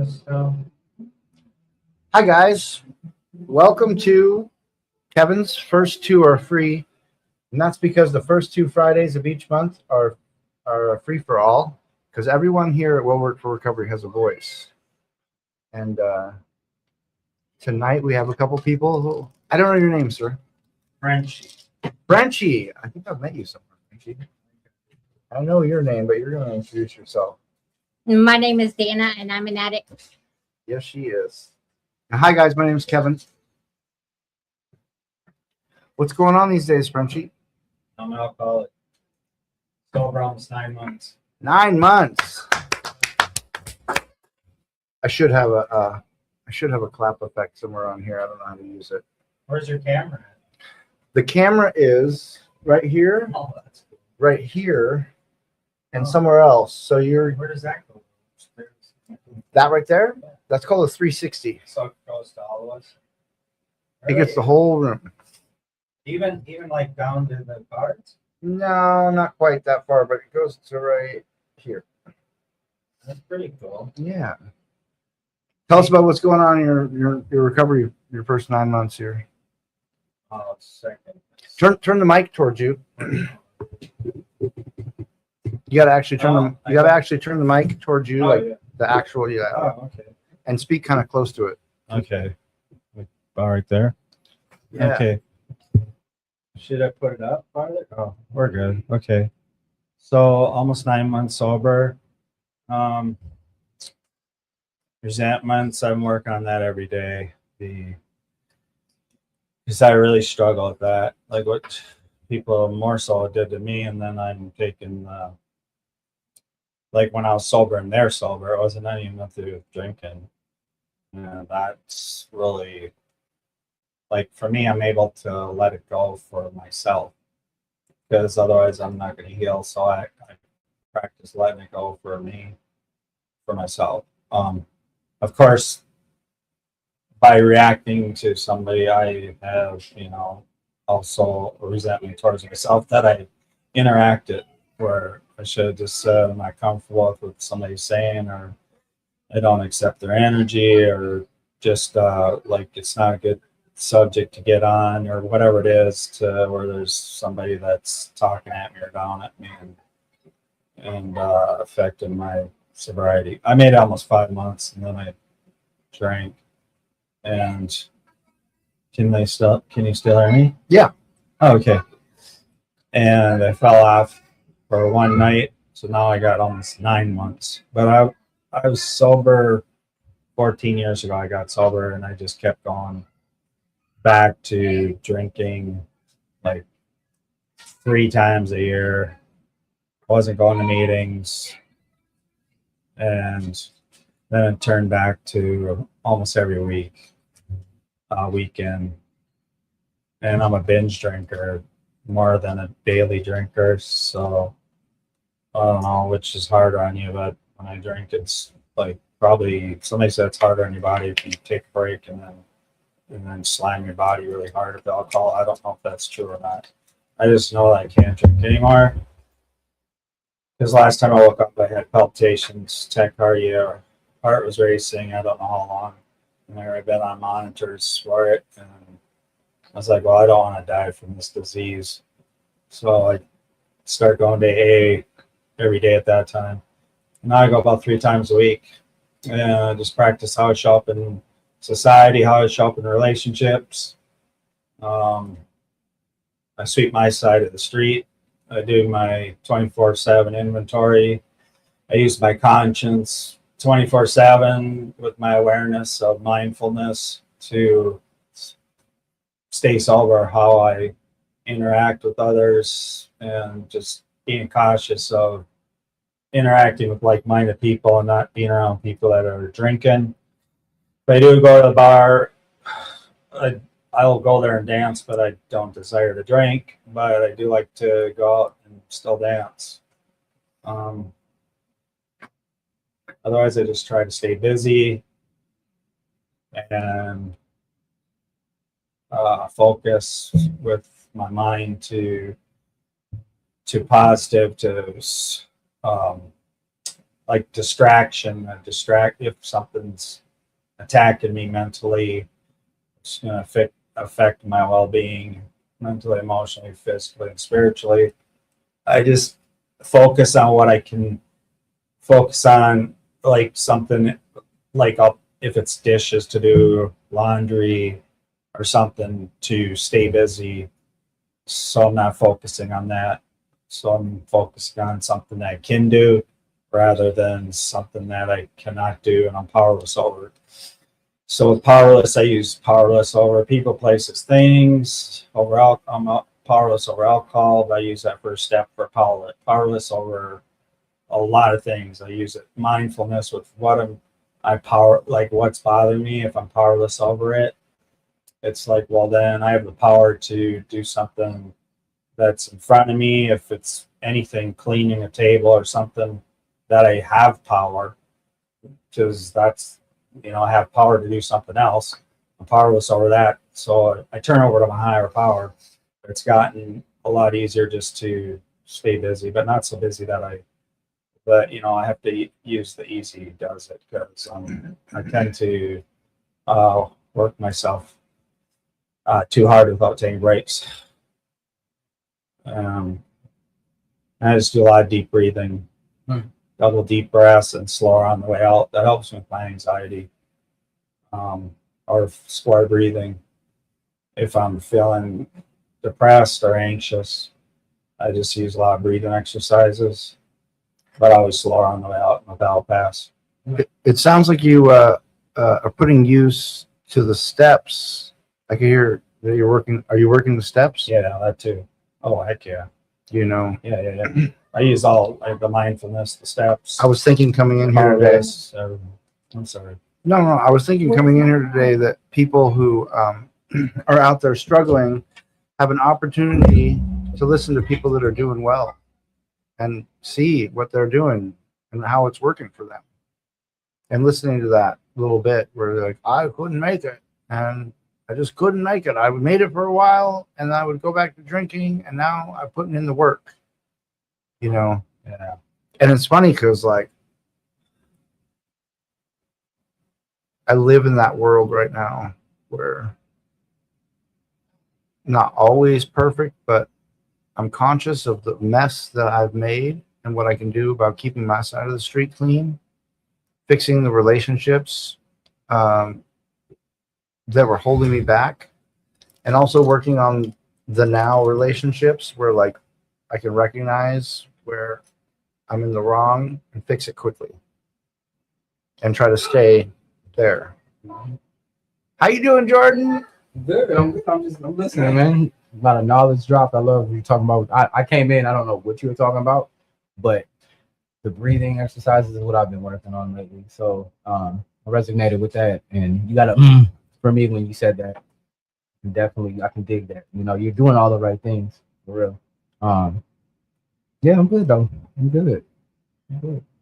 this still? Hi guys, welcome to Kevin's. First two are free, and that's because the first 2 Fridays of each month are free for all, because everyone here at Well Work for Recovery has a voice. And tonight we have a couple people who, I don't know your name, sir. Frenchie. Frenchie. I think I've met you somewhere, Frenchie. I know your name, but you're going to introduce yourself. My name is Dana, and I'm an addict. Yes, she is. And hi guys, my name is Kevin. What's going on these days, Frenchie? I'm an alcoholic. Sober almost 9 months. 9 months. I should have a clap effect somewhere on here. I don't know how to use it. Where's your camera at? The camera is right here, Oh, that's cool. right here, and somewhere else. So you're Where does that go? that right there. That's called a 360. So it goes to all of us. It gets the whole room. Even like down to the cards. No, not quite that far, but it goes to right here. That's pretty cool. Yeah. Tell us about what's going on in your recovery, your first 9 months here. Oh, second. Turn the mic towards you. You gotta actually turn the mic towards you, like yeah. the actual Oh, okay. and speak kind of close to it. Okay. All right there. Yeah. Okay. Should I put it up farther? Oh, we're good. Okay. So almost 9 months sober. Resentments, I'm working on that every day. Because I really struggle with that. Like what people more so did to me, and then I'm taking like when I was sober and they're sober, it wasn't anything to do with drinking. And that's really like for me, I'm able to let it go for myself because otherwise I'm not going to heal. So I practice letting it go for me, for myself. Of course, by reacting to somebody, I have, also resentment towards myself that I interacted where I should have just said, I'm not comfortable with what somebody's saying, or I don't accept their energy, or just like it's not a good subject to get on, or whatever it is, to where there's somebody that's talking at me or down at me and affecting my sobriety. I made it almost 5 months and then I drank. And can you still hear me? Yeah. Oh, okay. And I fell off for one night, so now I got almost 9 months. But I was sober 14 years ago. I got sober and I just kept going back to drinking like 3 times a year. I wasn't going to meetings, and then it turned back to almost every weekend. And I'm a binge drinker more than a daily drinker, so I don't know which is harder on you, but when I drink, it's like probably somebody said it's harder on your body if you take a break and then slam your body really hard with alcohol. I don't know if that's true or not. I just know that I can't drink anymore. Because last time I woke up, I had palpitations, tachycardia, heart was racing. I don't know how long. And I've been on monitors for it. And I was like, well, I don't want to die from this disease. So I started going to AA every day at that time. And now I go about 3 times a week. And I just practice how I show up in society, how I show up in relationships. I sweep my side of the street. I do my 24/7 inventory. I use my conscience 24/7 with my awareness of mindfulness to stay sober, how I interact with others, and just being cautious of interacting with like-minded people and not being around people that are drinking. If I do go to the bar, I'll go there and dance, but I don't desire to drink. But I do like to go out and still dance. Otherwise, I just try to stay busy and focus with my mind to positive, to like distraction, if something's attacking me mentally, it's gonna affect my well-being, mentally, emotionally, physically, and spiritually. I just focus on what I can focus on, like something like if it's dishes to do, laundry, or something to stay busy. So I'm not focusing on that. So I'm focusing on something that I can do rather than something that I cannot do and I'm powerless over. So with powerless, I use powerless over people, places, things. I'm powerless over alcohol, but I use that first step for powerless over a lot of things. I use it mindfulness with what's bothering me. If I'm powerless over it, it's like, well, then I have the power to do something that's in front of me. If it's anything, cleaning a table or something that I have power, because that's, I have power to do something else. I'm powerless over that. So I turn over to my higher power. It's gotten a lot easier just to stay busy, but not so busy that I have to use the easy does it, because I tend to work myself too hard without taking breaks. I just do a lot of deep breathing, double deep breaths and slower on the way out. That helps with my anxiety. Or square breathing. If I'm feeling depressed or anxious, I just use a lot of breathing exercises, but always slower on the way out in the bowel pass. It sounds like you are putting use to the steps. I can hear that you're working. Are you working the steps? Yeah, that too. Oh, heck yeah. Yeah. I use all the mindfulness, the steps. I was thinking coming in here today. I'm sorry. No. I was thinking coming in here today that people who are out there struggling have an opportunity to listen to people that are doing well and see what they're doing and how it's working for them. And listening to that little bit where they're like, I couldn't make it. And I just couldn't make it. I made it for a while and I would go back to drinking and now I'm putting in the work. Yeah. And it's funny because like I live in that world right now where not always perfect, but I'm conscious of the mess that I've made and what I can do about keeping my side of the street clean, fixing the relationships that were holding me back, and also working on the now relationships where like I can recognize where I'm in the wrong and fix it quickly and try to stay there. How you doing, Jordan? Good. I'm listening, man. A lot of knowledge dropped. I love what you're talking about. I came in, I don't know what you were talking about, but the breathing exercises is what I've been working on lately. So I resonated with that. And you gotta for me when you said that, definitely I can dig that. You're doing all the right things for real. Yeah, I'm good though. I'm good.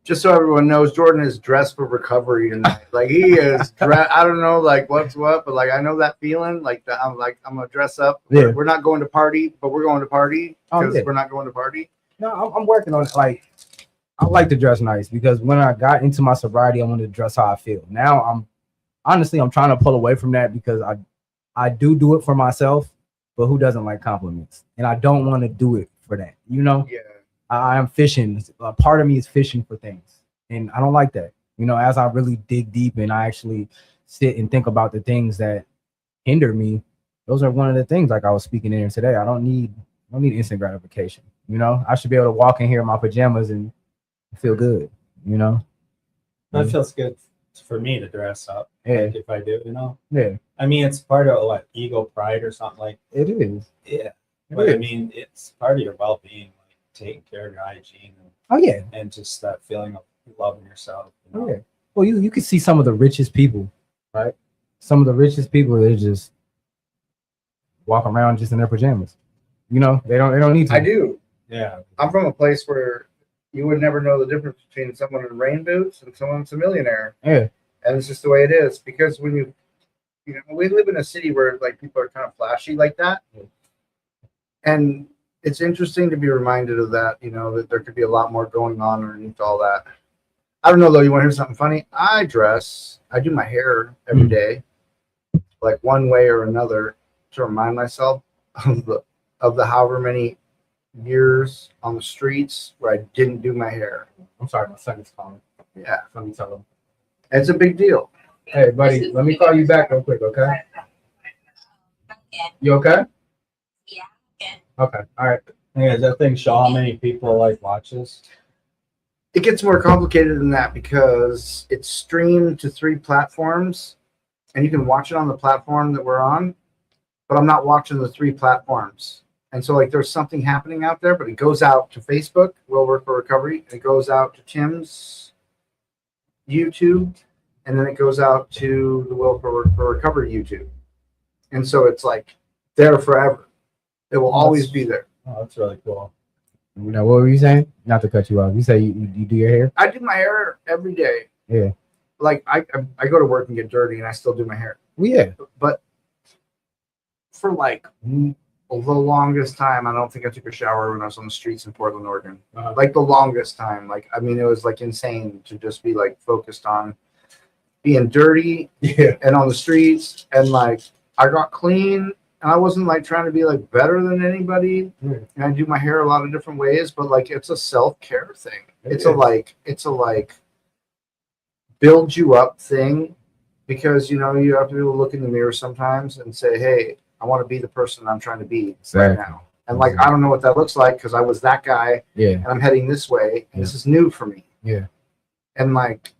Just so everyone knows, Jordan is dressed for recovery tonight. Like he is dressed. I don't know like what's what, but like I know that feeling. Like that I'm gonna dress up. Yeah. We're not going to party, but we're going to party because yeah. we're not going to party. No, I'm working on it. Like I like to dress nice because when I got into my sobriety, I wanted to dress how I feel. Now I'm trying to pull away from that because I do it for myself, but who doesn't like compliments? And I don't want to do it for that. Yeah. I am fishing. A part of me is fishing for things, and I don't like that. As I really dig deep and I actually sit and think about the things that hinder me, those are one of the things. Like I was speaking in here today, I don't need instant gratification. I should be able to walk in here in my pajamas and feel good. That feels good for me to dress up. Yeah. Like if I do, Yeah, I mean, it's part of what ego, pride, or something like. it is. Yeah, but I mean, it's part of your well-being, like taking care of your hygiene Oh yeah. and just that feeling of loving yourself. Oh yeah. Well, you can see some of the richest people, right? Some of the richest people, they just walk around just in their pajamas. They don't need to. I do. Yeah. I'm from a place where you would never know the difference between someone in rain boots and someone that's a millionaire. Yeah. And it's just the way it is. Because when we live in a city where like people are kind of flashy like that. And it's interesting to be reminded of that, that there could be a lot more going on underneath all that. I don't know though. You want to hear something funny? I do my hair every day, like one way or another, to remind myself of the however many years on the streets where I didn't do my hair. I'm sorry, my son is calling. Yeah, Let me tell him. it's a big deal. Hey, buddy, let me call you back real quick, okay? You okay? Yeah. Okay. All right. Yeah, does that thing show how many people like watches? It gets more complicated than that because it's streamed to 3 platforms, and you can watch it on the platform that we're on, but I'm not watching the 3 platforms. And so, like, there's something happening out there, but it goes out to Facebook, Will Work for Recovery, and it goes out to Tim's YouTube, and then it goes out to the Will for Recovery YouTube. And so it's like there forever. It will always be there. Oh, that's really cool. Now, what were you saying? Not to cut you off. You say you do your hair? I do my hair every day. Yeah. Like I go to work and get dirty, and I still do my hair. Well, yeah. But for like the longest time, I don't think I took a shower when I was on the streets in Portland, Oregon. Like the longest time. Like, I mean, it was like insane to just be like focused on being dirty and on the streets. And like, I got clean, and I wasn't like trying to be like better than anybody. And I do my hair a lot of different ways, but like, it's a self-care thing. It's a like build you up thing, because, you know, you have to be able to look in the mirror sometimes and say, hey, I want to be the person I'm trying to be right now. And like, I don't know what that looks like, because I was that guy, and I'm heading this way, and this is new for me. Yeah. And like,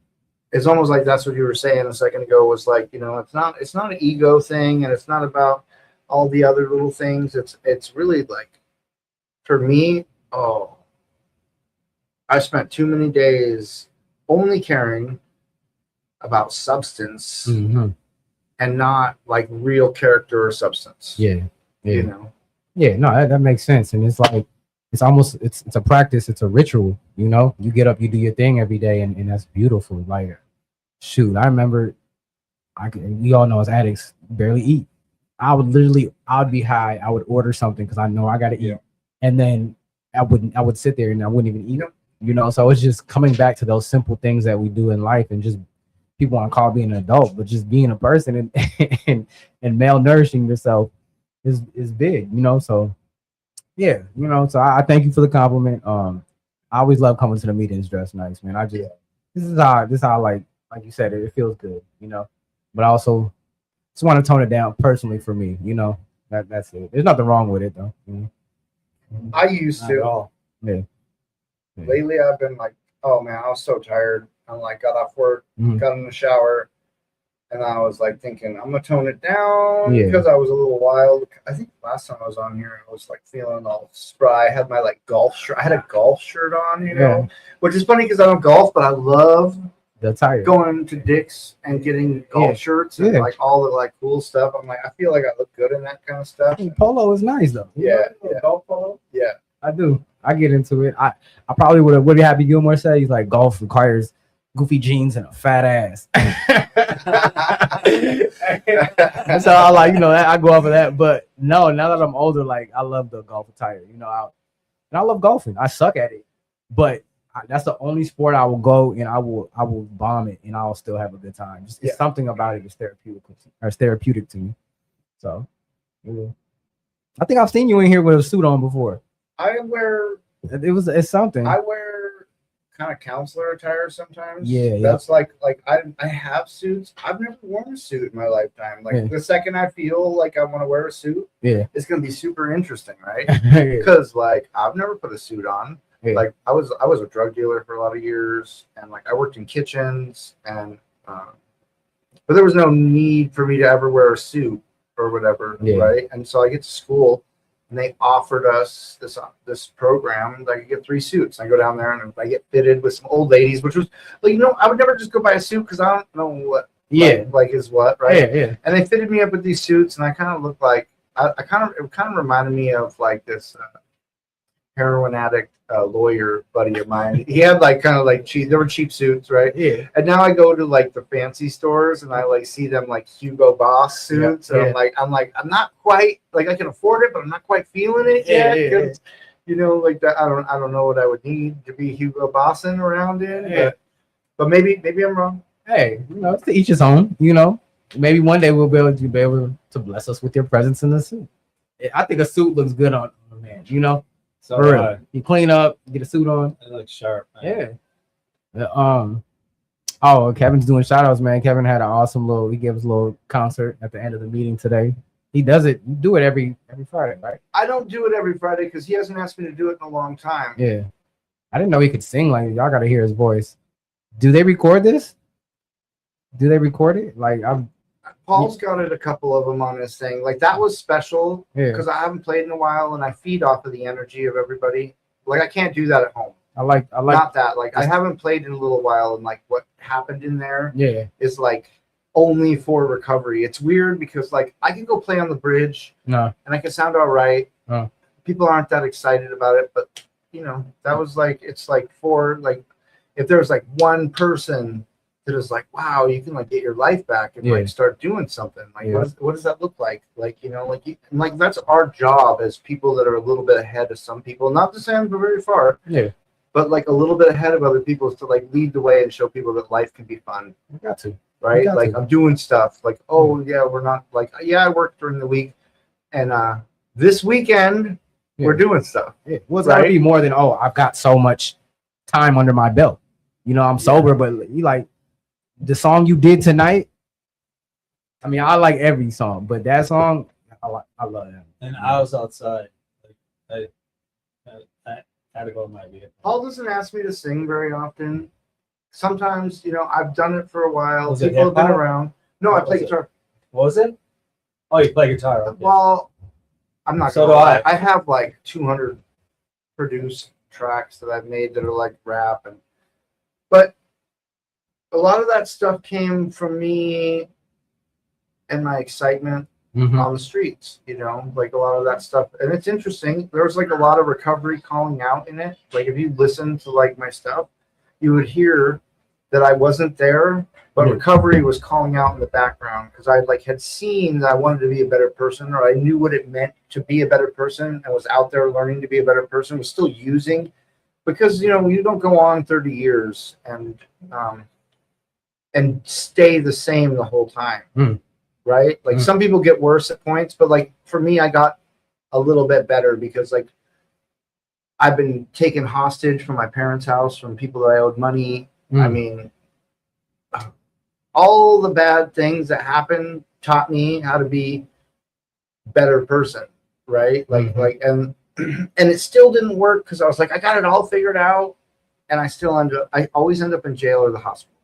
it's almost like that's what you were saying a second ago, was like, you know, it's not an ego thing, and it's not about all the other little things. It's really like, for me, I spent too many days only caring about substance and not like real character or substance. Yeah. You know? Yeah, no, that makes sense. And it's like, it's almost, it's a practice. It's a ritual, you know, you get up, you do your thing every day, and that's beautiful. Like, shoot, I remember, we all know as addicts, barely eat. I would be high. I would order something because I know I got to eat. And then I would sit there and I wouldn't even eat them, you know? So it's just coming back to those simple things that we do in life, and just people want to call being an adult, but just being a person and malnourishing yourself is big, you know? So yeah, you know, so I thank you for the compliment. I always love coming to the meetings dressed nice, man. This is how like you said, it feels good, you know, but I also just want to tone it down personally for me, you know, that's it. There's nothing wrong with it though. You know? I used to. Yeah. Lately, I've been like, oh man, I was so tired. I like got off work, got in the shower, and I was like thinking, I'm gonna tone it down because I was a little wild. I think last time I was on here, I was like feeling all spry. I had my like golf shirt. I had a golf shirt on, you know, which is funny because I don't golf, but I love going to Dick's and getting golf shirts and like all the like cool stuff. I'm like, I feel like I look good in that kind of stuff. Polo is nice though. Yeah. Golf polo. Yeah, I do. I get into it. I probably would have. What did Happy Gilmore say? He's like, golf requires goofy jeans and a fat ass. So I like, you know, I go off of that. But no, now that I'm older, like I love the golf attire. You know, I love golfing. I suck at it, but that's the only sport I will go and I will bomb it and I'll still have a good time. Just it's something about it is therapeutic to me. So yeah. I think I've seen you in here with a suit on before. It's something. I wear kind of counselor attire sometimes. Yeah. That's like I have suits. I've never worn a suit in my lifetime. Like the second I feel like I want to wear a suit, it's gonna be super interesting, right? Because like I've never put a suit on. Like I was a drug dealer for a lot of years, and like I worked in kitchens, and but there was no need for me to ever wear a suit or whatever, right? And so I get to school, and they offered us this program that I could get 3 suits. I go down there and I get fitted with some old ladies, which was like, you know, I would never just go buy a suit because I don't know what like is what, right? Yeah. And they fitted me up with these suits, and I kind of looked like it kind of reminded me of like this heroin addict lawyer buddy of mine. He had like kind of like cheap. There were cheap suits, right? Yeah. And now I go to like the fancy stores and I like see them like Hugo Boss suits. And I'm I'm not quite like I can afford it, but I'm not quite feeling it yet. Yeah. You know, like that. I don't know what I would need to be Hugo Bossing around in. Yeah. But maybe I'm wrong. Hey, it's to each his own. Maybe one day we'll be able to bless us with your presence in the suit. I think a suit looks good on a man. So For real. You clean up, get a suit on. it looks sharp. Man. Yeah. Oh, Kevin's doing shout outs, man. Kevin had an awesome he gave us a little concert at the end of the meeting today. He does it. You do it every Friday, right? I don't do it every Friday because he hasn't asked me to do it in a long time. Yeah. I didn't know he could sing. Like, y'all got to hear his voice. Do they record this? Do they record it? Like, Paul's got it, a couple of them on his thing. Like that was special yeah. because I haven't played in a while and I feed off of the energy of everybody. Like I can't do that at home. I like. Not that. Like I haven't played in a little while and like what happened in there Yeah. is like only for recovery. It's weird because like I can go play on the bridge No. and I can sound all right. Oh. People aren't that excited about it, but that was like it's like for like if there's like one person that is like, wow, you can like get your life back and Yeah. like start doing something. Like Yeah. what does that look like? Like, like that's our job as people that are a little bit ahead of some people. Not to say I'm very far, Yeah. but like a little bit ahead of other people is to like lead the way and show people that life can be fun. You got to. Right? got Like to. I'm doing stuff like, oh yeah, we're not like, yeah, I work during the week. And this weekend we're doing stuff. Yeah. Well, it's gotta be more than I've got so much time under my belt. I'm sober, but you like the song you did tonight. I mean, I like every song, but that song, I love that. And I was outside. Like, I had to go to my vehicle. Paul doesn't ask me to sing very often. Sometimes, I've done it for a while. Was it People have been hip-hop? around. No, I What play was it? guitar. What was it? Oh, you play guitar. Okay. Well, I'm not. So gonna do lie. I. I have like 200 produced tracks that I've made that are like rap, but a lot of that stuff came from me and my excitement Mhm. on the streets. Like a lot of that stuff, and it's interesting. There was like a lot of recovery calling out in it. Like if you listen to like my stuff, you would hear that I wasn't there, but Yeah. recovery was calling out in the background because I like had seen that I wanted to be a better person, or I knew what it meant to be a better person, and was out there learning to be a better person. Was still using, because you don't go on 30 years and stay the same the whole time, right? Like some people get worse at points, but like for me, I got a little bit better because like I've been taken hostage from my parents' house, from people that I owed money. I mean, all the bad things that happened taught me how to be a better person, right? And it still didn't work because I was like, I got it all figured out, and I always end up in jail or the hospital,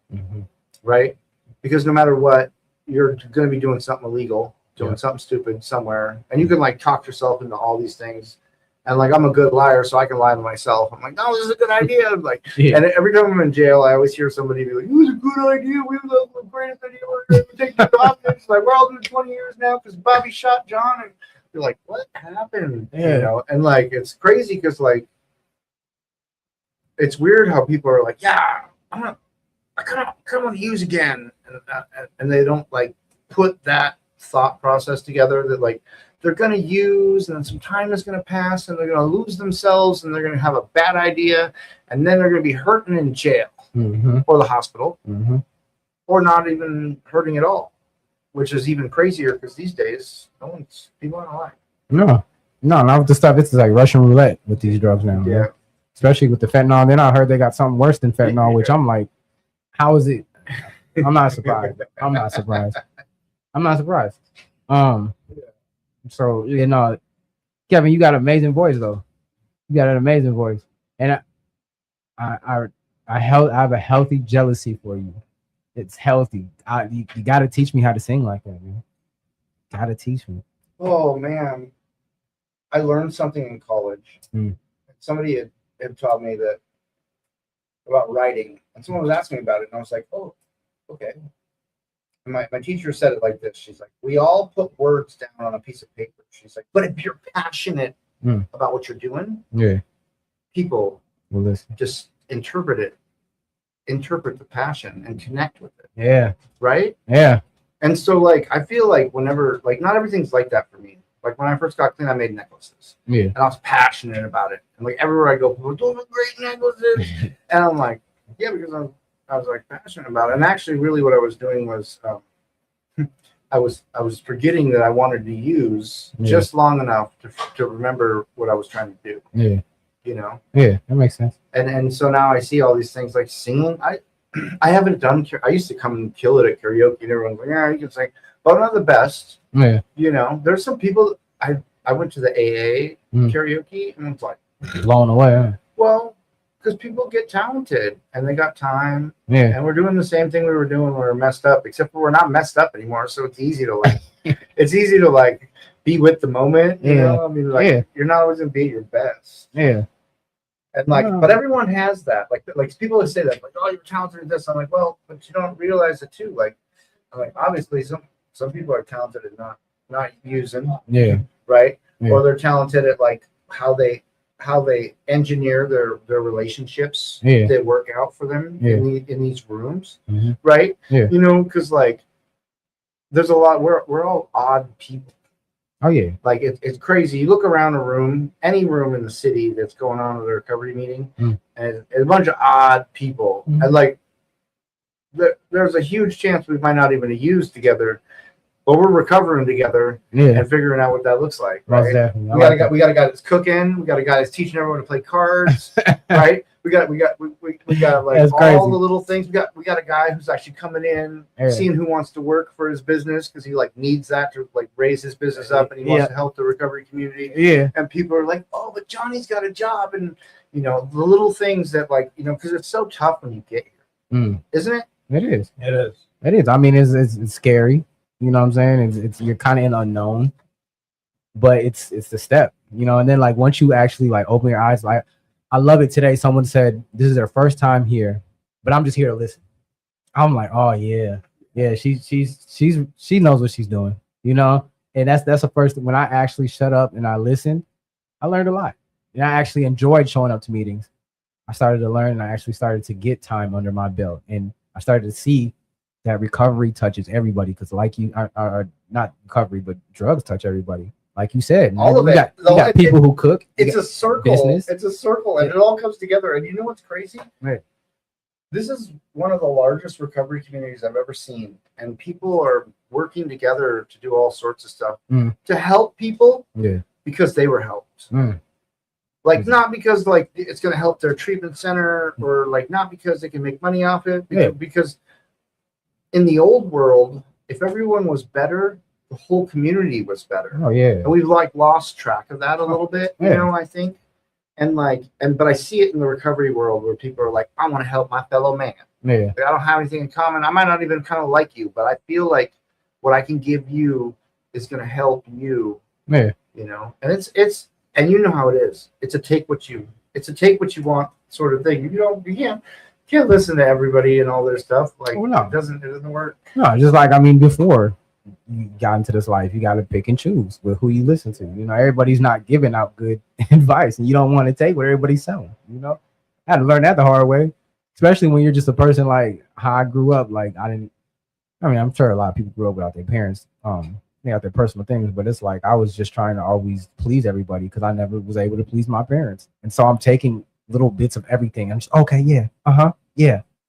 right? Because no matter what, you're going to be doing something illegal, doing something stupid somewhere, and you can like talk yourself into all these things. And like I'm a good liar, so I can lie to myself. I'm like, no, this is a good idea. Like, and every time I'm in jail, I always hear somebody be like, "It was a good idea. We love the greatest idea. We're going to take the hostage. Like, we're all doing 20 years now because Bobby shot John." And you're like, "What happened?" Yeah. And like it's crazy because like it's weird how people are like, "Yeah, I want to use again," and they don't like put that thought process together that like they're going to use, and then some time is going to pass, and they're going to lose themselves, and they're going to have a bad idea, and then they're going to be hurting in jail or the hospital, or not even hurting at all, which is even crazier because these days people aren't lying. No, not with the stuff. It's like Russian roulette with these drugs now. Yeah. Man. Especially with the fentanyl. Then I heard they got something worse than fentanyl, which I'm like, how is it? I'm not surprised. So Kevin, you got an amazing voice though. You got an amazing voice, and I have a healthy jealousy for you. It's healthy. You got to teach me how to sing like that, man. Got to teach me. Oh man, I learned something in college. Somebody had taught me that about writing, and someone was asking me about it, and I was like, "Oh, okay." And my teacher said it like this. She's like, "We all put words down on a piece of paper." She's like, "But if you're passionate about what you're doing, people Well, just interpret the passion and connect with it." Yeah. Right? Yeah. And so like I feel like whenever like not everything's like that for me. Like when I first got clean, I made necklaces. Yeah. And I was passionate about it. And like everywhere I go, people are doing great necklaces. And I'm like, yeah, because I was like passionate about it. And actually, really, what I was doing was I was forgetting that I wanted to use just long enough to remember what I was trying to do. Yeah. You know. Yeah, that makes sense. And so now I see all these things like singing. I haven't done. I used to come and kill it at karaoke, and everyone's like, "Yeah, you can sing," but I'm not the best. Yeah. You know, there's some people. I went to the AA karaoke, and it's like Blown away. Huh? well, because people get talented and they got time, Yeah. and we're doing the same thing we were doing when we were messed up, except for we're not messed up anymore. So it's easy to like, be with the moment. You know, I mean, like you're not always gonna be at your best. Yeah. And like, but everyone has that. Like people that say that, like, oh, you're talented at this. I'm like, well, but you don't realize it too. Like, I'm like, obviously, some people are talented at not using. Yeah. Right. Yeah. Or they're talented at like how they engineer their relationships. Yeah. They work out for them Yeah. in these rooms. Mm-hmm. Right. Yeah. You know, because like, there's a lot. We're all odd people. Oh yeah. Like it's crazy. You look around a room, any room in the city that's going on at a recovery meeting, and it's a bunch of odd people. And like, there's a huge chance we might not even use together, but we're recovering together and figuring out what that looks like. Right? We got a guy that's cooking. We got a guy that's teaching everyone to play cards. Right. We got like That's all crazy. the little things. We got a guy who's actually coming in, seeing who wants to work for his business because he like needs that to like raise his business up, and he wants to help the recovery community. Yeah. And people are like, oh, but Johnny's got a job, and you know the little things that like because it's so tough when you get here, isn't it? It is. It is. It is. I mean, it's scary. You know what I'm saying? It's you're kind of in unknown, but it's the step. You know, and then like once you actually like open your eyes, like. I love it today. Someone said this is their first time here, but I'm just here to listen. I'm like, oh yeah. She knows what she's doing, you know? And that's the first when I actually shut up and I listened, I learned a lot. And I actually enjoyed showing up to meetings. I started to learn and I actually started to get time under my belt. And I started to see that recovery touches everybody because like you are not recovery, but drugs touch everybody. Like you said, all of it. You got people who cook. It's a circle. Business. It's a circle, and it all comes together. And you know what's crazy? Right. This is one of the largest recovery communities I've ever seen, and people are working together to do all sorts of stuff to help people. Yeah. Because they were helped. Like not because like it's going to help their treatment center, or like not because they can make money off it. Because in the old world, if everyone was better, the whole community was better. Oh yeah. And we've like lost track of that a little bit, you know, I think. And like, but I see it in the recovery world where people are like, I want to help my fellow man. Yeah. I don't have anything in common. I might not even kind of like you, but I feel like what I can give you is going to help you. Yeah. You know, and it's, and you know how it is. It's a take what you want sort of thing. You can't listen to everybody and all their stuff. Like it doesn't work. No, just like, I mean, before you got into this life, you got to pick and choose with who you listen to. You know, everybody's not giving out good advice, and you don't want to take what everybody's selling. You know, I had to learn that the hard way, especially when you're just a person like how I grew up. Like I'm sure a lot of people grew up without their parents. They got their personal things, but it's like I was just trying to always please everybody because I never was able to please my parents, and so I'm taking little bits of everything. I'm just okay, yeah.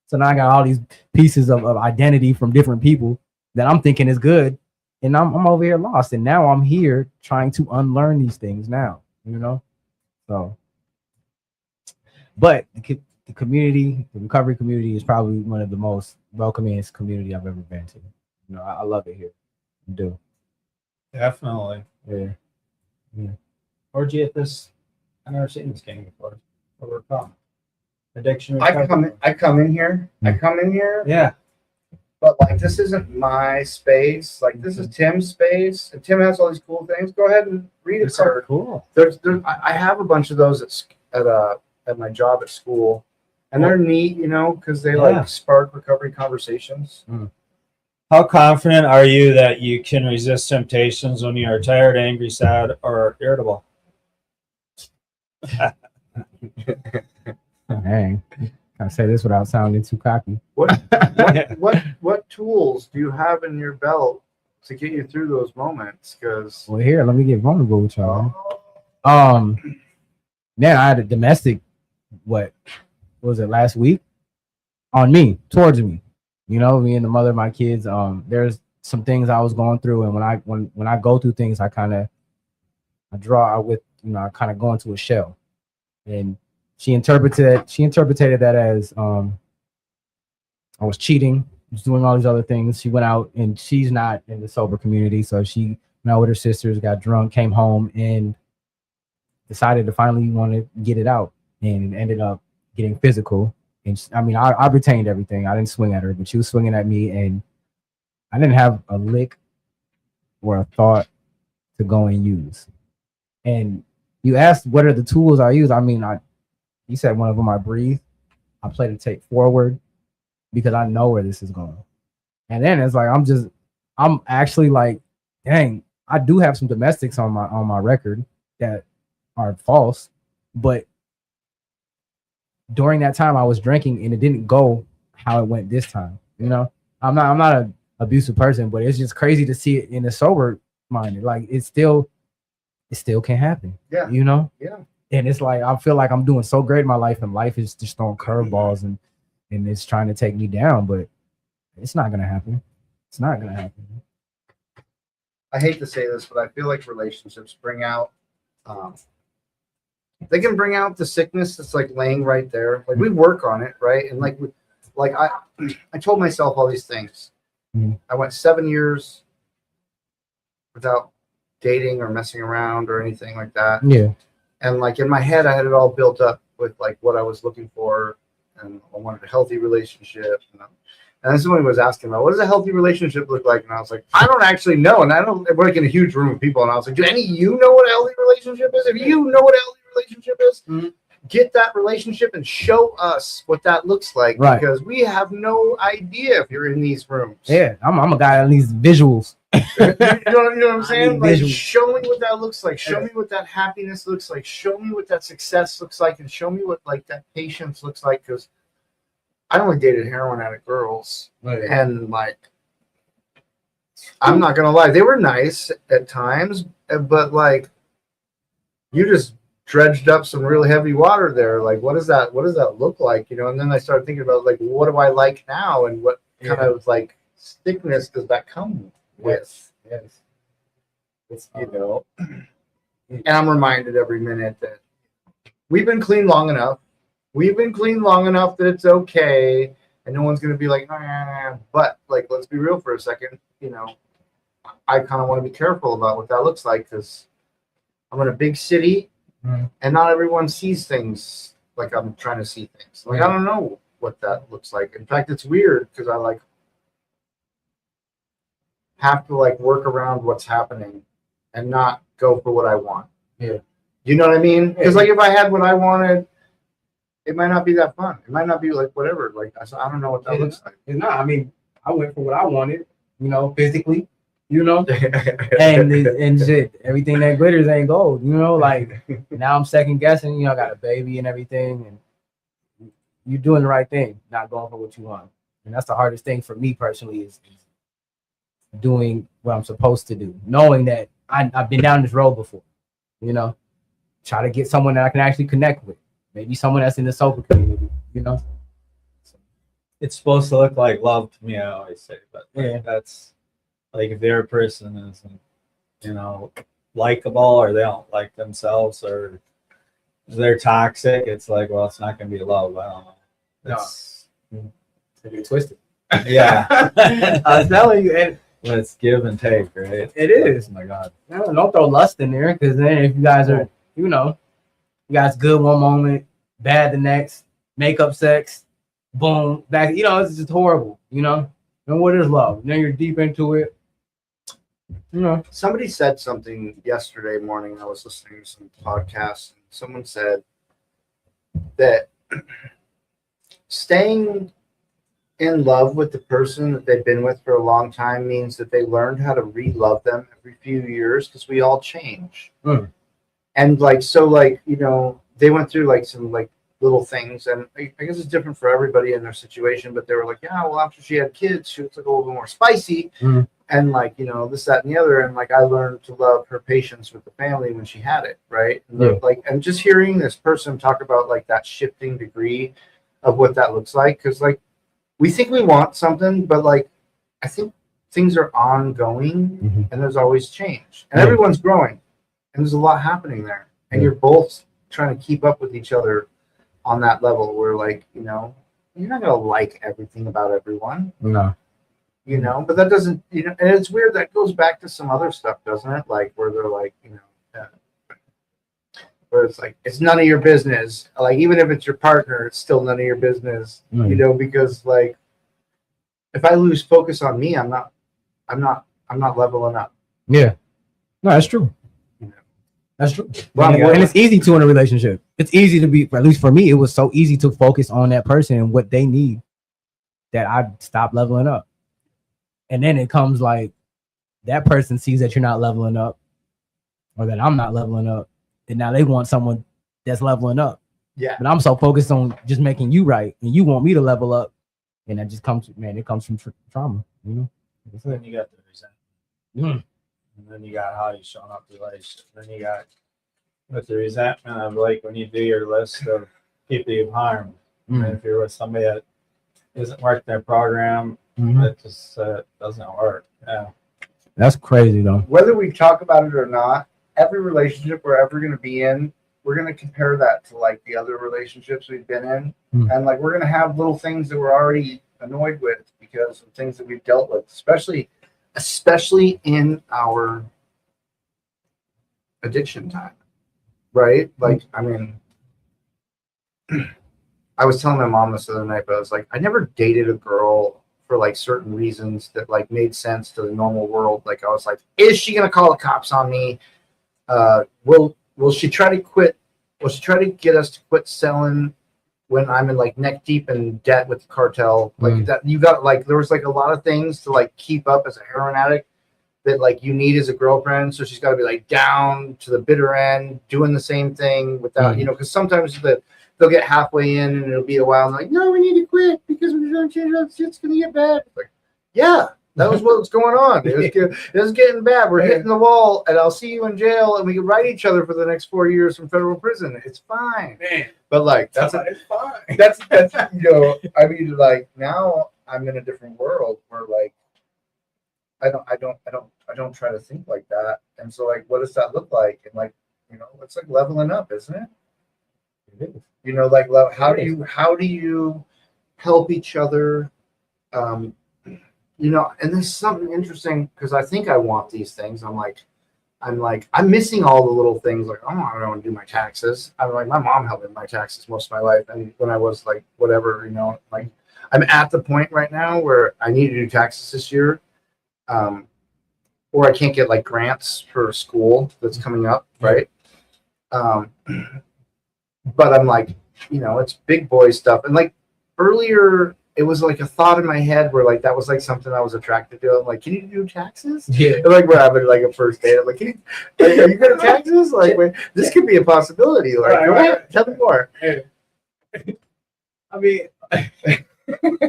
So now I got all these pieces of identity from different people that I'm thinking is good, and I'm over here lost. And now I'm here trying to unlearn these things now, you know? So, but the community, the recovery community is probably one of the most welcomingest community I've ever been to. You know, I love it here. I do. Definitely. Yeah. Where'd you get this? I've never seen this game before. Overcome. Addiction. I come in here. Yeah. But like this isn't my space. Like this is Tim's space, and Tim has all these cool things. Go ahead and read it. It's so cool. I have a bunch of those at my job at school, and they're neat, you know, because they like spark recovery conversations. How confident are you that you can resist temptations when you are tired, angry, sad, or irritable? Dang. I say this without sounding too cocky. What tools do you have in your belt to get you through those moments? Because well, here, let me get vulnerable with y'all. Man, I had a domestic. What was it last week? on me, towards me. You know, me and the mother of my kids. There's some things I was going through, and when I go through things, I draw out with, you know, I kind of go into a shell. And she interpreted that as I was cheating, was doing all these other things. She went out, and she's not in the sober community, so she went out with her sisters, got drunk, came home, and decided to finally want to get it out, and ended up getting physical. And I mean, I retained everything. I didn't swing at her, but she was swinging at me, and I didn't have a lick or a thought to go and use. And you asked what are the tools I use. I mean, you said one of them, I breathe. I play the tape forward because I know where this is going. And then it's like I'm actually like, dang, I do have some domestics on my record that are false, but during that time I was drinking and it didn't go how it went this time. You know, I'm not an abusive person, but it's just crazy to see it in the sober minded. Like it still can happen. Yeah. You know? Yeah. And it's like I feel like I'm doing so great in my life, and life is just throwing curveballs and it's trying to take me down, but it's not gonna happen. It's not gonna happen. I hate to say this, but I feel like relationships bring out, they can bring out the sickness that's like laying right there. Like we work on it, right? And like I told myself all these things. Mhm. I went 7 years without dating or messing around or anything like that. Yeah. And like in my head, I had it all built up with like what I was looking for, and I wanted a healthy relationship. And then somebody was asking about what does a healthy relationship look like, and I was like, I don't actually know. And I don't. We're like in a huge room of people, and I was like, do any of you know what a healthy relationship is? If you know what a healthy relationship is, get that relationship and show us what that looks like, Right. because we have no idea if you're in these rooms. Yeah, I'm a guy that needs visuals. you know what I'm saying? Like, visual. show me what that looks like. Show me what that happiness looks like. Show me what that success looks like, and show me what like that patience looks like. Because I only dated heroin addict girls, and like, I'm not gonna lie, they were nice at times, but like, you just dredged up some really heavy water there. Like, what does that look like? You know? And then I started thinking about like, what do I like now, and what kind of like thickness does that come with? Yes. It's, you know, and I'm reminded every minute that we've been clean long enough. We've been clean long enough that it's okay, and no one's gonna be like, nah. But like, let's be real for a second. You know, I kind of want to be careful about what that looks like, because I'm in a big city, and not everyone sees things like I'm trying to see things. Like I don't know what that looks like. In fact, it's weird because I like have to like work around what's happening and not go for what I want. Yeah. You know what I mean? Because like if I had what I wanted, it might not be that fun. It might not be like whatever. Like I don't know what that looks like. It's not. I mean, I went for what I wanted, you know, physically, you know, and shit. Everything that glitters ain't gold, you know. Like now I'm second guessing. You know, I got a baby and everything, and you're doing the right thing, not going for what you want. And that's the hardest thing for me personally is doing what I'm supposed to do, knowing that I've been down this road before. You know, try to get someone that I can actually connect with. Maybe someone that's in the sober community, you know. It's supposed to look like love to me, I always say, but like, Yeah. that's like if their person isn't, you know, likable, or they don't like themselves, or they're toxic, it's like, well, it's not going to be love. I don't know. It's, You're twisted. yeah. I was telling you, and Let's give and take, right? it is. Oh my God. No, don't throw lust in there, because then if you guys are, you know, you guys good one moment, bad the next, makeup sex, boom, back. You know, it's just horrible. You know, and what is love? Then you're deep into it. You know, Somebody said something yesterday morning. I was listening to some podcasts, and someone said that staying in love with the person that they've been with for a long time means that they learned how to re-love them every few years, because we all change. And like, so like, you know, they went through like some like little things, and I guess it's different for everybody in their situation, but they were like, yeah, well, after she had kids, she was like a little bit more spicy. And like, you know, this, that, and the other. And like, I learned to love her patience with the family when she had it. Right. And like, and just hearing this person talk about like that shifting degree of what that looks like. Cause like, we think we want something, but like I think things are ongoing Mhm. and there's always change. And Yeah. everyone's growing and there's a lot happening there. And Yeah. you're both trying to keep up with each other on that level where like, you know, you're not gonna like everything about everyone, No. you know, but that doesn't, you know, and it's weird that goes back to some other stuff, doesn't it? Like where they're like, you know, where it's like it's none of your business. Like even if it's your partner, it's still none of your business. You Mm. know, because like if I lose focus on me, I'm not leveling up. Yeah. No, that's true. Yeah. That's true. Well, And it's easy to in a relationship. It's easy to be, at least for me, it was so easy to focus on that person and what they need that I stopped leveling up. And then it comes like that person sees that you're not leveling up or that I'm not leveling up. And now they want someone that's leveling up. Yeah. But I'm so focused on just making you right and you want me to level up. And that just comes, man, it comes from trauma, you know? That's Then it. you got the resentment. Mm. And then you got how you showing up the relationship. Then you got with the resentment of like when you do your list of people you've harmed. Mm. And if you're with somebody that isn't working their program, Mhm. it just doesn't work. Yeah. That's crazy though. Whether we talk about it or not, every relationship we're ever going to be in, we're going to compare that to like the other relationships we've been in. And like we're going to have little things that we're already annoyed with because of things that we've dealt with, especially in our addiction time. Right? Like, I mean, I was telling my mom this the other night, but I was like, I never dated a girl for like certain reasons that like made sense to the normal world. Like I was like, is she gonna call the cops on me? Will she try to quit? Will she try to get us to quit selling when I'm in like neck deep in debt with the cartel? Like that you got like there was like a lot of things to like keep up as a heroin addict that like you need as a girlfriend. So she's got to be like down to the bitter end, doing the same thing without, you know, because sometimes they'll get halfway in and it'll be a while and like, no, we need to quit because we don't change up, shit's gonna get bad. Like, yeah, that was what's going on. It was getting bad. We're hitting the wall, and I'll see you in jail, and we can write each other for the next 4 years from federal prison. It's fine. Man, But like it's fine. that's you know, I mean, like now I'm in a different world where like I don't try to think like that. And so like what does that look like? And like, you know, it's like leveling up, isn't it? You know, like how do you help each other? You know, and there's something interesting because I think I want these things. I'm missing all the little things. Like, oh, I don't want to do my taxes. I'm like, my mom helped me with my taxes most of my life. And when I was like, whatever, you know, like I'm at the point right now where I need to do taxes this year. Or I can't get like grants for school that's coming up. Right. But I'm like, you know, it's big boy stuff. And like earlier, it was like a thought in my head where like that was like something I was attracted to. I'm like, can you do taxes? Yeah. And, like we're having like a first date. I'm like, are you good at taxes? Like, wait, this could be a possibility. Like, Right, go right. ahead, tell me more. I mean,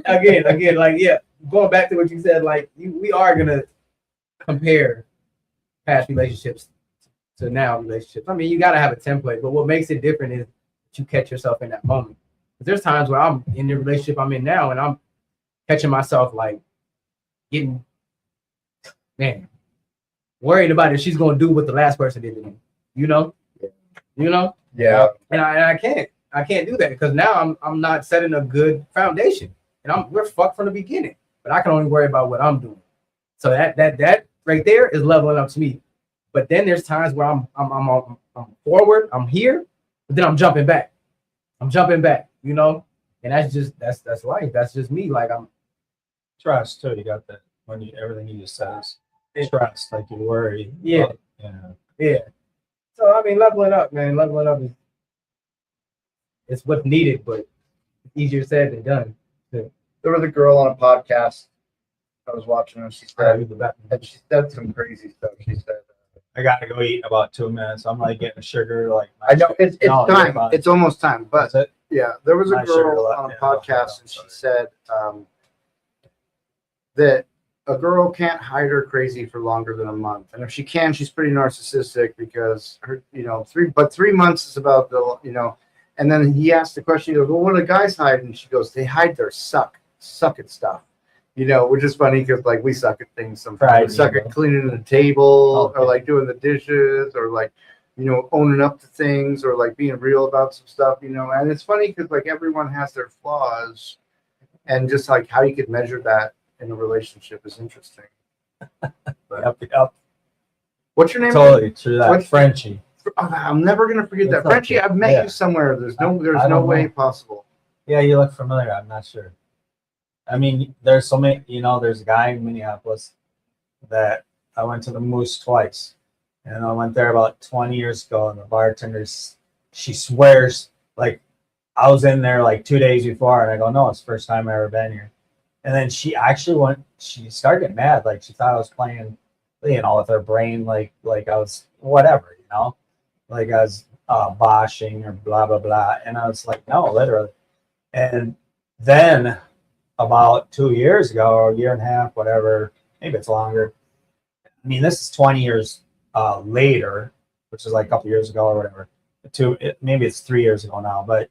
again, like, yeah, going back to what you said, like, we are gonna compare past relationships to now relationships. I mean, you gotta have a template, but what makes it different is that you catch yourself in that moment. There's times where I'm in the relationship I'm in now, and I'm catching myself like getting, man, worried about if she's gonna do what the last person did to me. You know, Yeah. and I can't do that because now I'm not setting a good foundation, and we're fucked from the beginning. But I can only worry about what I'm doing. So that right there is leveling up to me. But then there's times where I'm forward, I'm here, but then I'm jumping back. You know, and that's life. That's just me. Like I'm Trust too. You got that when everything you just said is trust. Like you worry. Yeah. Yeah. So I mean, leveling up, man. Leveling up is it's what's needed, but easier said than done. There was a girl on a podcast I was watching, and she said some crazy stuff. She said, I got to go eat in about 2 minutes. I'm like getting sugar. Like I know it's No, you're time. fine. It's almost time. But That's it. yeah, there was a My sugar girl left, on a yeah, podcast, and she sorry. said that a girl can't hide her crazy for longer than a month, and if she can, she's pretty narcissistic because her, you know, 3 months is about the, you know. And then he asked the question, he goes, well, what do guys hide? And she goes, they hide their suck. suck at stuff. You know, which is funny because like we suck at things sometimes. Pride, We suck yeah. at cleaning the table or Okay. like doing the dishes or like, you know, owning up to things or like being real about some stuff, you know. And it's funny because like everyone has their flaws, and just like how you could measure that in a relationship is interesting. Yep. What's your name? Totally true. That What's- Frenchie. I'm never gonna forget that. It's Frenchie, okay. I've met Yeah. you somewhere. There's I no don't way know. possible. Yeah, you look familiar. I'm not sure. I mean, there's so many. You know, there's a guy in Minneapolis that I went to the Moose twice, and I went there about 20 years ago. And the bartender's, she swears like I was in there like 2 days before, and I go, no, it's the first time I ever been here. And then she actually went. She started getting mad, like she thought I was playing, you know, with her brain, like I was whatever, you know, like I was boshing or blah blah blah. And I was like, no, literally. And then about 2 years ago, or a year and a half, whatever, maybe it's longer. I mean, this is 20 years later, which is like a couple years ago or whatever. Maybe it's 3 years ago now, but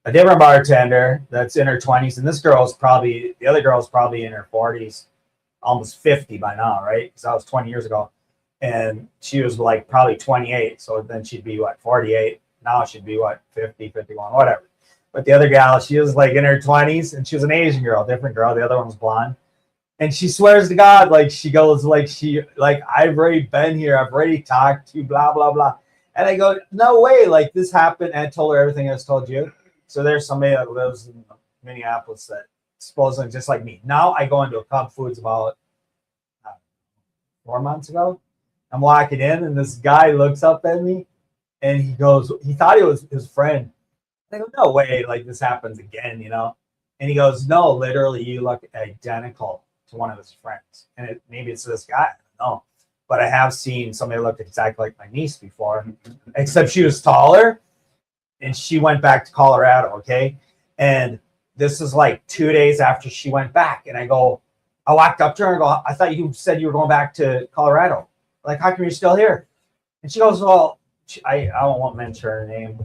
a different bartender that's in her 20s, and the other girl's probably in her 40s, almost 50 by now, right? Because that was 20 years ago. And she was like probably 28. So then she'd be what, 48? Now she'd be what, 50, 51, whatever. But the other gal, she was like in her 20s, and she was an Asian girl, different girl. The other one was blonde. And she swears to God, like she goes, like I've already been here. I've already talked to you, blah, blah, blah. And I go, no way. Like this happened. And I told her everything I just told you. So there's somebody that lives in Minneapolis that supposedly just like me. Now I go into a Cub Foods about 4 months ago. I'm walking in, and this guy looks up at me, and he goes, he thought he was his friend. I go, no way, like this happens again, you know? And he goes, no, literally, you look identical to one of his friends. And maybe it's this guy, I don't know. But I have seen somebody look exactly like my niece before, except she was taller, and she went back to Colorado, okay? And this is like 2 days after she went back. And I walked up to her and go, I thought you said you were going back to Colorado. Like, how come you're still here? And she goes, well, I won't mention her name.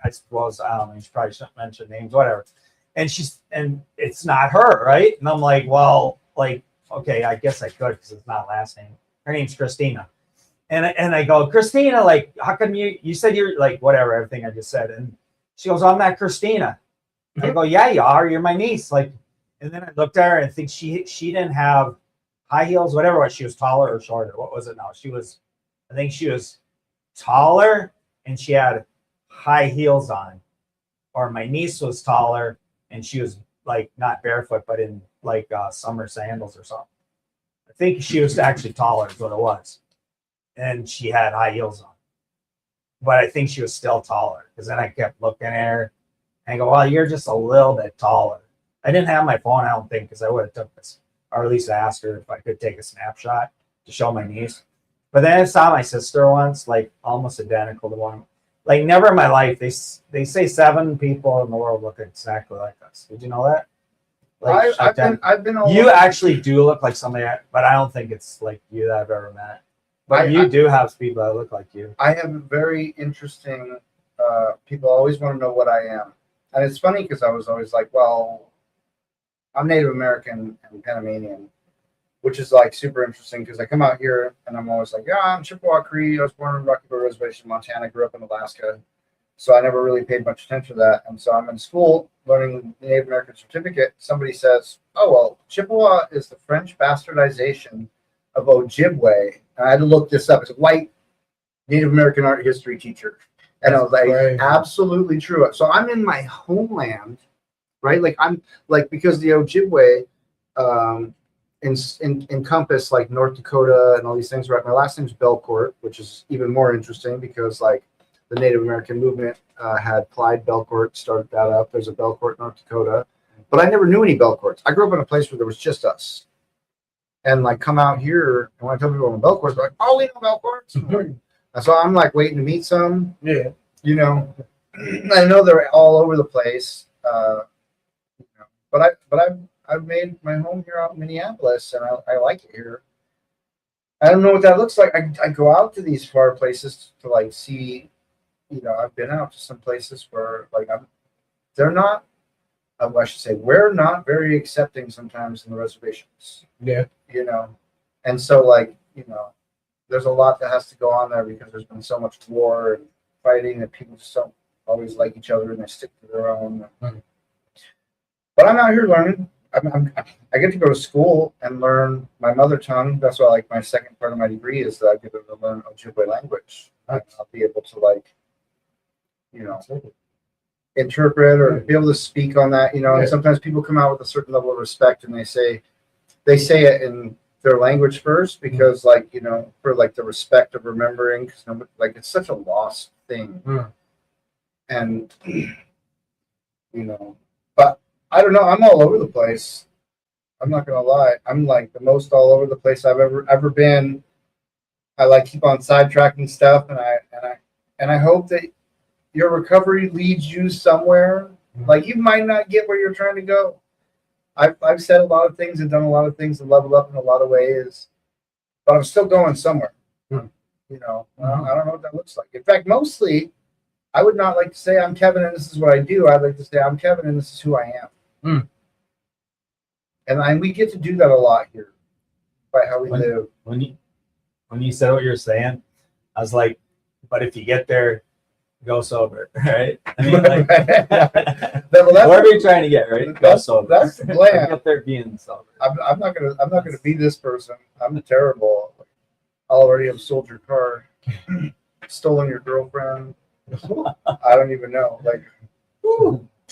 I suppose, I don't know, she probably shouldn't mention names, whatever. And it's not her, right? And I'm like, well, like, okay, I guess I could because it's not last name. Her name's Christina. And I go, Christina, like, how come you said you're like, whatever, everything I just said. And she goes, I'm not Christina. I go, yeah, you are. You're my niece. Like, and then I looked at her and think she didn't have high heels, whatever. Was she was taller or shorter? What was it now? I think she was taller and she had high heels on. Or my niece was taller and she was like not barefoot, but in like summer sandals or something. I think she was actually taller is what it was. And she had high heels on. But I think she was still taller because then I kept looking at her and I go, well, you're just a little bit taller. I didn't have my phone, I don't think, because I would have took this, or at least asked her if I could take a snapshot to show my niece. But then I saw my sister once, like almost identical to one. Like never in my life. They say 7 people in the world look exactly like us. Did you know that? Like I've been all you over. actually do look like somebody, but I don't think it's like you that I've ever met. But you do have people that look like you. I have a very interesting. People always want to know what I am, and it's funny because I was always like, well, I'm Native American and Panamanian, which is like super interesting because I come out here and I'm always like, yeah, I'm Chippewa Cree. I was born in Rocky River Reservation, Montana. Grew up in Alaska, so I never really paid much attention to that. And so I'm in school learning the Native American certificate. Somebody says, oh well, Chippewa is the French bastardization of Ojibwe. And I had to look this up. It's a white Native American art history teacher. And I was like, Crazy. absolutely true. So I'm in my homeland, right? Like I'm like, because the Ojibwe encompass like North Dakota and all these things, right? My last name's Belcourt, which is even more interesting because like the Native American movement had Clyde Belcourt, started that up. There's a Belcourt, North Dakota. But I never knew any Belcourts. I grew up in a place where there was just us. And like come out here, and when I tell people I'm Belcourts, they're like, oh, we know Belcourts. And so I'm like waiting to meet some. Yeah. You know, I know they're all over the place. But I've made my home here out in Minneapolis, and I like it here. I don't know what that looks like. I go out to these far places to like see. You know, I've been out to some places where like they're not I should say, we're not very accepting sometimes in the reservations, Yeah. you know, and so like, you know, there's a lot that has to go on there because there's been so much war and fighting that people just don't always like each other and they stick to their own. Mhm. But I'm out here learning. I get to go to school and learn my mother tongue. That's why, like, my second part of my degree is that I get to learn Ojibwe language. I'll be able to, like, you know, interpret or be able to speak on that. You know, and sometimes people come out with a certain level of respect and they say it in their language first because, like, you know, for like the respect of remembering, because like it's such a lost thing, and you know, but. I don't know. I'm all over the place. I'm not gonna lie. I'm like the most all over the place I've ever been. I like keep on sidetracking stuff, and I hope that your recovery leads you somewhere. Like you might not get where you're trying to go. I've said a lot of things and done a lot of things and leveled up in a lot of ways, but I'm still going somewhere. You know, I don't know what that looks like. In fact, mostly, I would not like to say I'm Kevin and this is what I do. I'd like to say I'm Kevin and this is who I am. And we get to do that a lot here by how we live. When you said what you're saying, I was like, but if you get there, go sober, right? I mean, like, whatever you're trying to get, right? Go sober. That's the plan. Get there being sober. I'm not gonna be this person. I'm terrible. I already have sold your car, stolen your girlfriend. I don't even know. Like,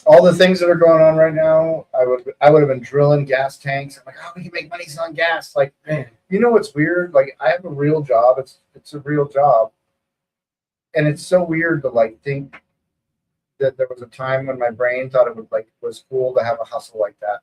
all the things that are going on right now, I would have been drilling gas tanks. I'm like, how can you make money selling gas? Like, man, you know what's weird? Like, I have a real job. It's a real job, and it's so weird to like think that there was a time when my brain thought it was cool to have a hustle like that.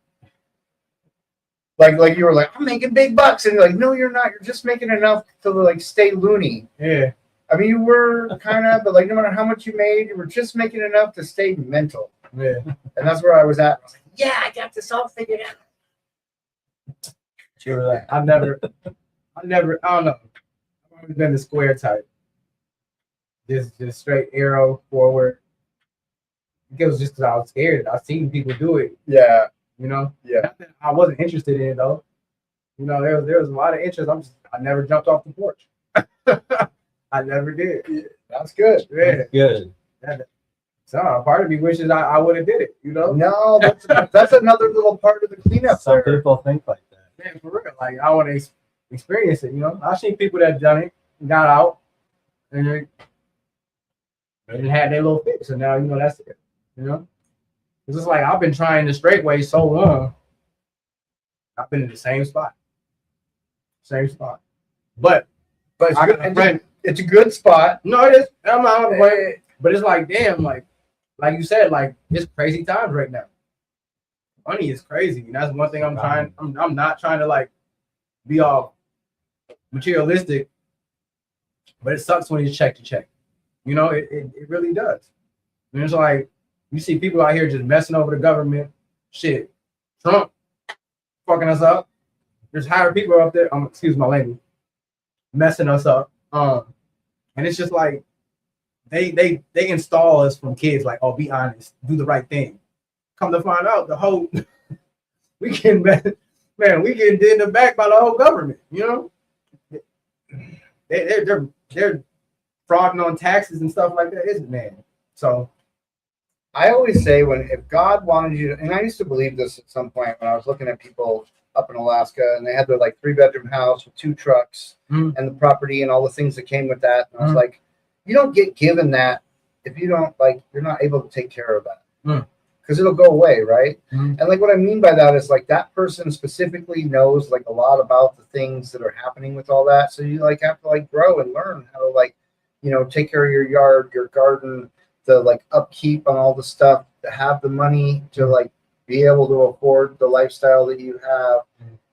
Like you were like, I'm making big bucks, and you're like, no, you're not. You're just making enough to like stay loony. Yeah. I mean, you were kind of, but like, no matter how much you made, you were just making enough to stay mental. Yeah. And that's where I was at. I was like, yeah, I got this all figured out. She was like, I don't know. I've always been the square type. Just straight arrow forward. It was just because I was scared. I've seen people do it. Yeah. You know? Yeah. Not that I wasn't interested in it though. You know, there was a lot of interest. I never jumped off the porch. I never did. Yeah, that's good. Yeah. Good. So part of me wishes I would have did it, you know? No, that's another little part of the cleanup. Some there. people think like that. Yeah, for real. Like I want to experience it, you know? I've seen people that done it, got out, and they had their little fix, and now, you know, that's it. You know? It's just like I've been trying the straight way so long. I've been in the same spot. But But it's I good. got a friend. It's a good spot. No, it is. I'm not on the way. But it's like, damn, like you said, like it's crazy times right now. Money is crazy, and that's one thing I'm trying. I'm not trying to like be all materialistic, but it sucks when you check to check. You know, it really does. And it's like you see people out here just messing over the government. Shit, Trump fucking us up. There's higher people up there. Excuse my language, messing us up. And it's just like they install us from kids like, oh, be honest, do the right thing. Come to find out, the whole we getting did in the back by the whole government. You know, they're frauding on taxes and stuff like that, isn't it, man? So I always say if God wanted you to, and I used to believe this at some point when I was looking at people up in Alaska and they had their like 3-bedroom house with 2 trucks and the property and all the things that came with that. And I was like, you don't get given that if you don't you're not able to take care of that because it'll go away. Right. And like, what I mean by that is like that person specifically knows like a lot about the things that are happening with all that. So you like have to like grow and learn how to like, you know, take care of your yard, your garden, the like upkeep on all the stuff, to have the money to like be able to afford the lifestyle that you have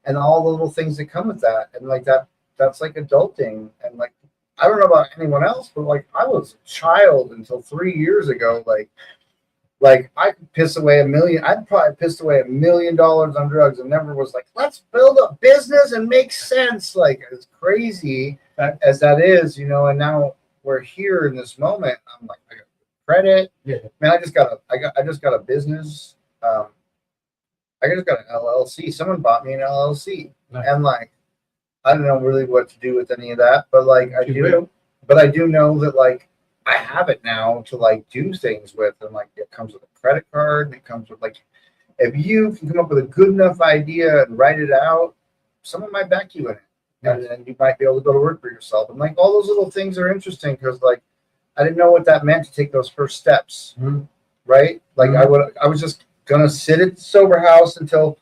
and all the little things that come with that. And like that's like adulting. And like, I don't know about anyone else, but like I was a child until 3 years ago. Like I could piss away I'd probably pissed away $1 million on drugs and never was like, let's build a business and make sense. Like, as crazy as that is, you know, and now we're here in this moment. I'm like, I got credit. Yeah. Man, I just got a business. I just got an LLC. Someone bought me an LLC, Nice. and like, I don't know really what to do with any of that, but like, I You do. will. But I do know that like I have it now to like do things with, and like it comes with a credit card. And it comes with like, if you can come up with a good enough idea and write it out, someone might back you in it, and then you might be able to go to work for yourself. And like all those little things are interesting because like I didn't know what that meant to take those first steps, right? Like I was just gonna sit at the sober house until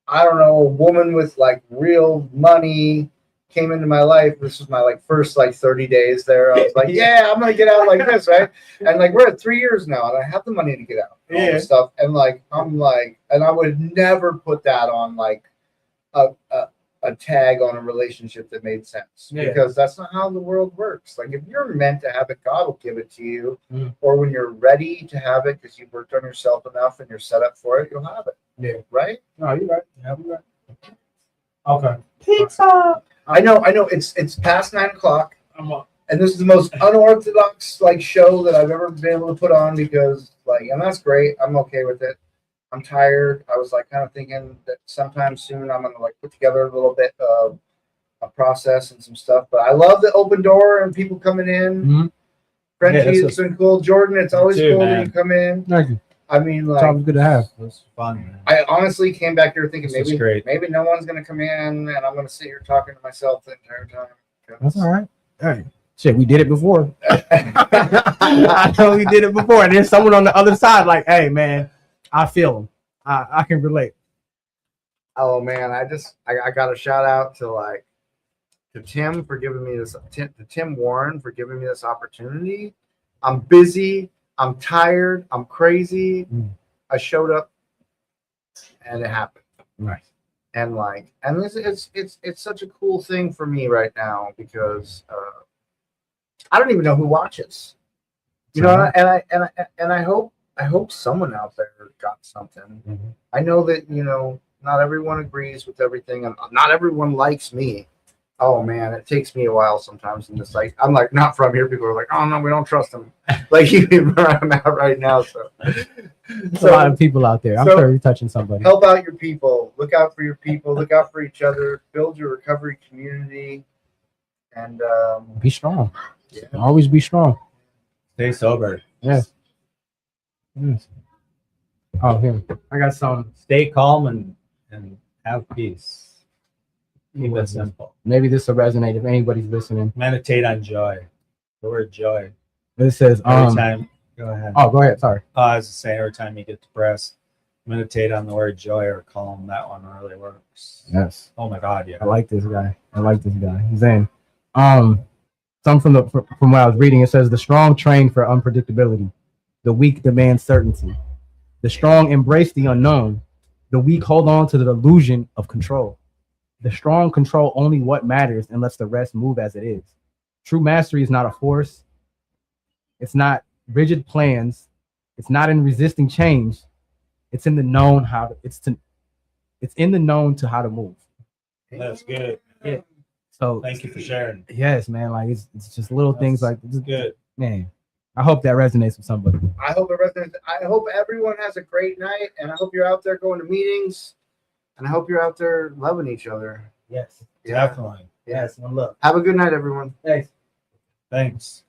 I don't know, a woman with like real money came into my life. This was my like first like 30 days there. I was like, yeah, I'm gonna get out like this, right? And like we're at 3 years now, and I have the money to get out and all this stuff. And like I'm like, and I would never put that on like a tag on a relationship that made sense because that's not how the world works. Like if you're meant to have it, God will give it to you, or when you're ready to have it because you've worked on yourself enough and you're set up for it, you'll have it. Yeah. Right? No, you're right. Yeah, you're right. Okay. Pizza. I know. It's past 9 o'clock, I'm up. and this is the most unorthodox like show that I've ever been able to put on because like, and that's great. I'm okay with it. I'm tired. I was like kind of thinking that sometime soon I'm gonna like put together a little bit of a process and some stuff. But I love the open door and people coming in. Mhm. Frenchie, Yeah, this it's been cool. Jordan, it's always too, cool that man. you come in. Thank you. I mean, It's like always good to have. It was fun, man. I honestly came back here thinking This was maybe great. no one's gonna come in and I'm gonna sit here talking to myself the entire time. That's all right. Hey, shit, we did it before. I know we did it before. And there's someone on the other side like, hey, man, I feel him. I can relate. Oh man, I got a shout out to like to Tim for giving me this to Tim Warren for giving me this opportunity. I'm busy, I'm tired, I'm crazy. I showed up and it happened. Nice. And like and this it's such a cool thing for me right now because I don't even know who watches. You know, and I hope someone out there got something. I know that, you know, not everyone agrees with everything and not everyone likes me. Oh man, it takes me a while sometimes in this like I'm like not from here. People are like, oh no, we don't trust them. Like even where I'm at right now. So There's a lot of people out there. I'm so- sure you're touching somebody. help out your people, look out for your people, look out for each other, build your recovery community, and Be strong. yeah. Always be strong. Stay sober. Yes. Yes. Oh, here. I got some. Stay calm and have peace. Keep it simple. Maybe this will resonate if anybody's listening. Meditate on joy. The word joy. This says, Every time. Go ahead. oh, go ahead. Sorry. I was just saying, every time you get depressed, meditate on the word joy or calm. That one really works. Yes. Oh my God, yeah. I like this guy. He's in. Some from what I was reading, it says the strong train for unpredictability. The weak demand certainty. The strong embrace the unknown. The weak hold on to the illusion of control. The strong control only what matters and lets the rest move as it is. True mastery is not a force. It's not rigid plans. It's not in resisting change. It's in the known it's in the known to how to move. That's good. Yeah. So Thank you for sharing. yes, man. Like it's just little things like It's good. man. I hope that resonates with somebody. I hope I hope everyone has a great night, and I hope you're out there going to meetings, and I hope you're out there loving each other. Yes. Yeah. Definitely. Yeah. Yes. One love. Have a good night, everyone. Thanks. Thanks.